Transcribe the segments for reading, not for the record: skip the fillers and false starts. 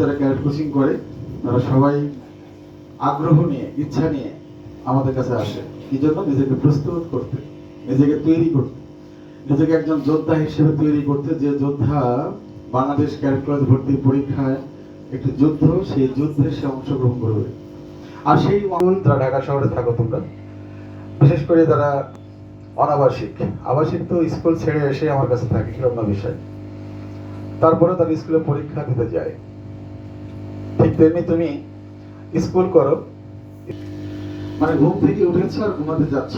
যারা carat coaching করে তারা সবাই আগ্রহ নিয়ে ইচ্ছা নিয়ে আমাদের কাছে আসে কি জন্য? নিজেকে প্রস্তুত করতে, নিজেকে তৈরি করতে, নিজেকে একজন যোদ্ধা হিসেবে তৈরি করতে। যে যোদ্ধা বাংলাদেশ ক্যাডেট কলেজ ভর্তি পরীক্ষায় একটি যুদ্ধ, সেই যুদ্ধে সে অংশগ্রহণ করবে। আর সেই যারা ঢাকা শহরে থাকো তোমরা, বিশেষ করে যারা অনাবাসিক, আবাসিক তো স্কুল ছেড়ে এসে আমার কাছে থাকে কিরকম বিষয়, তারপরে তার স্কুলে পরীক্ষা দিতে যায়। ঠিক তেমনি তুমি স্কুল করো, মানে ঘুম থেকে উঠেছ আর ঘুমাতে যাচ্ছ,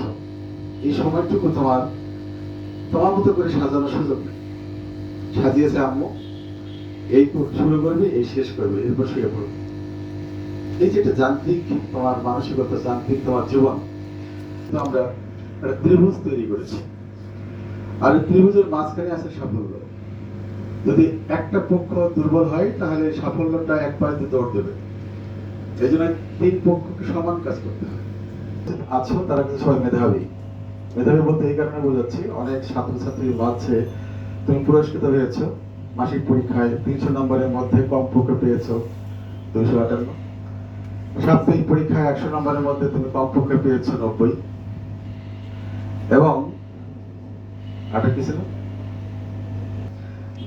এই সময়টুকু তোমার মতো করে সাজানোর সুযোগ নেই। সাজিয়েছে আম্মু, এই শুরু করবে, এই শেষ করবে, এরপর শুয়ে পড়বে। এই যে একটা যান্ত্রিক তোমার মানসিকতা, যান্ত্রিক তোমার জীবন, আমরা একটা ত্রিভুজ তৈরি করেছি। আর ত্রিভুজের মাঝখানে আছে সাফল্য। যদি একটা পক্ষ দুর্বল হয় তাহলে সাফল্যটা এক পাশে দৌড় দেবে। এই জন্য তিন পক্ষকে সমান কাজ করতে হয়। আছো তারা কিন্তু সবাই মেধাবী। মেধাবী বলতে এই কারণে বোঝাচ্ছি, অনেক ছাত্রছাত্রী বাড়ছে, তুমি পুরস্কৃত হয়েছ মাসিক পরীক্ষায় 300 নম্বরের মধ্যে কমপক্ষে পেয়েছো 258। সাপ্তাহিক পরীক্ষায় 100 নম্বরের মধ্যে তুমি কমপক্ষে পেয়েছো 90। এবং আটা কি ছিল,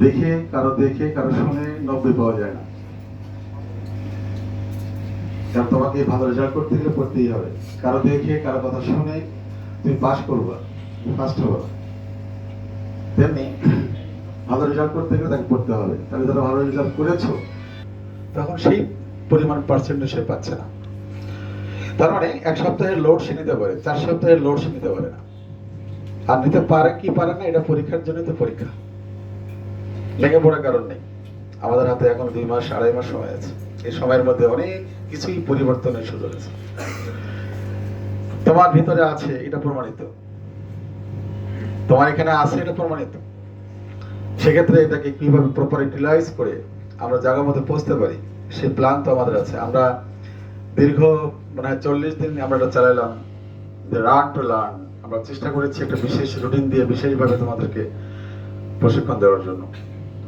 দেখে কারো শুনে 90 পাওয়া যায় না। কারণ তোমাকে ভালো রেজাল্ট করতে গেলে পড়তেই হবে। কারো দেখে কারো কথা শুনে তুমি পাস করবা, ফার্স্ট হবা। তেমনি ভালো রেজাল্ট করতে গেলে তাকে পড়তে হবে। তাহলে যারা ভালো রেজাল্ট করেছো তখন সেই পরিমাণ পার্সেন্টেজ সে পাচ্ছে না। তার মানে 1 সপ্তাহের লোড সে নিতে পারে, 4 সপ্তাহের লোড সে নিতে পারে না। আর নিতে পারে কি পারে না, এটা পরীক্ষার জন্য তো পরীক্ষা, ভেঙে পড়ার কারণ নেই। আমাদের হাতে এখন 2 মাস 2.5 মাস সময় আছে। এই সময়ের মধ্যে অনেক কিছুই পরিবর্তনের সুযোগ আছে। তোমার ভিতরে আছে এটা প্রমাণিত, তোমার এখানে আছে এটা প্রমাণিত। সেক্ষেত্রে এটাকে কিভাবে প্রপার ইউটিলাইজ করে আমরা জায়গা মতো পৌঁছতে পারি, সেই প্ল্যান তো আমাদের আছে। আমরা দীর্ঘ 40 দিন আমরা এটা চালাইলাম, রান টু লার্ন। আমরা চেষ্টা করেছি একটা বিশেষ রুটিন দিয়ে বিশেষভাবে তোমাদেরকে প্রশিক্ষণ দেওয়ার জন্য।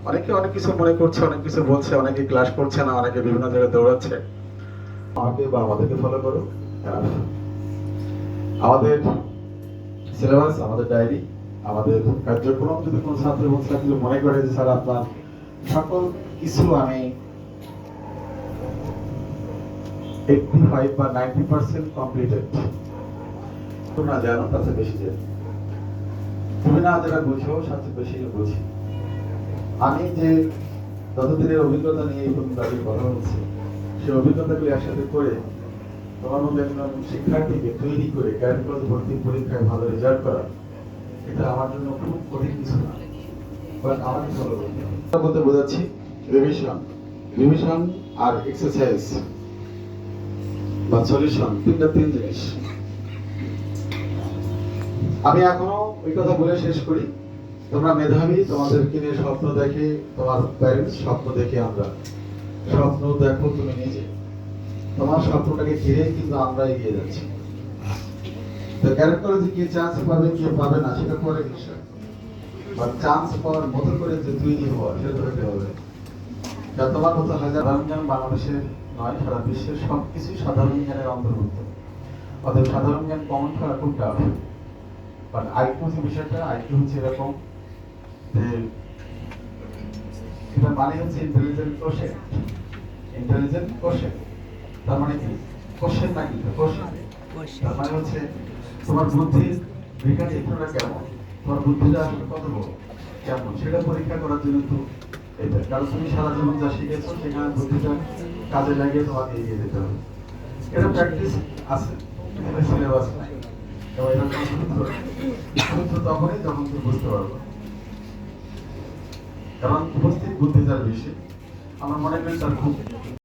অনেকে অনেক কিছু মনে করছে, অনেক কিছু বলছে, অনেকে ক্লাস করছে না, অনেকে বিভিন্ন জায়গায় দৌড়াচ্ছে। আমাকে বা আমাদেরকে ফলো করো। আমাদের সিলেবাস, আমাদের ডায়েরি, আমাদের কার্যক্রম, যদি কোনো ছাত্র এবং ছাত্রী মনে করে যে স্যার আপনার সকল কিছু আমি 85 বা 90% কমপ্লিটেড, তোমরা জানো তার চেয়ে বেশি জানো। তুমি না যেটা বুঝো তার চেয়ে বেশি বুঝি। আমি যে ততদিনের অভিজ্ঞতা নিয়ে এই দাবির কথা বলছি, সেই অভিজ্ঞতাগুলি একসাথে করে তোমার মধ্যে একজন শিক্ষার্থীকে তৈরি করে ক্যাডেট কলেজ ভর্তি পরীক্ষায় ভালো রেজাল্ট করা, এটা আমার জন্য খুব কঠিন কিছু না। বাট আমাকে ফলো করতে হবে। বলতে বোঝাচ্ছি রিভিশন আর এক্সারসাইজ বা সলিউশন, তিন জিনিস। আমি এখনো ওই কথা বলে শেষ করি, তোমরা মেধাবী, তোমাদেরকে নিয়ে স্বপ্ন দেখে তোমার প্যারেন্টস, স্বপ্ন দেখে আমরা, স্বপ্ন দেখো তুমি নিজে। তোমার স্বপ্নটাকে ঘিরে কিন্তু আমরা এগিয়ে যাচ্ছি। তো ক্যাডেট কলেজে কি চান্স পাবে কি পাবে না সেটা পরে বিষয়, বা চান্স পাওয়ার মতো করে যে তৈরি হওয়া সেটা হতে হবে। তোমার মতো সাধারণ জ্ঞান বাংলাদেশের নয়, সারা বিশ্বের সবকিছু সাধারণ জ্ঞানের অন্তর্ভুক্ত। অতএব সাধারণ জ্ঞান কমন করা খুব টাফ। বাট আইকিউ যে বিষয়টা, আইকিউ হচ্ছে এরকম যে এটা মানে হচ্ছে ইন্টেলিজেন্ট কোশ্চেন। ইন্টেলিজেন্ট কোশ্চেন তার মানে কি? কোশ্চেন না কি কোশ্চেন, তার মানে হচ্ছে তোমার বুদ্ধির বিকাশ চিত্রটা কেমন, তোমার বুদ্ধিটা আসলে কত বড় কেমন, সেটা পরীক্ষা করার জন্য তো এটা। কারণ তুমি সারা জীবন যা শিখেছো সেখানে বুদ্ধিটা কাজে লাগিয়ে তোমাকে এগিয়ে যেতে হবে। এটা প্র্যাকটিস আছে, এটা সিলেবাস নাই। এবং এটা সূত্র তখনই যখন তুমি বুঝতে পারবো। কারণ উপস্থিত বুদ্ধি যার বেশি, আমার মনে করি তার খুব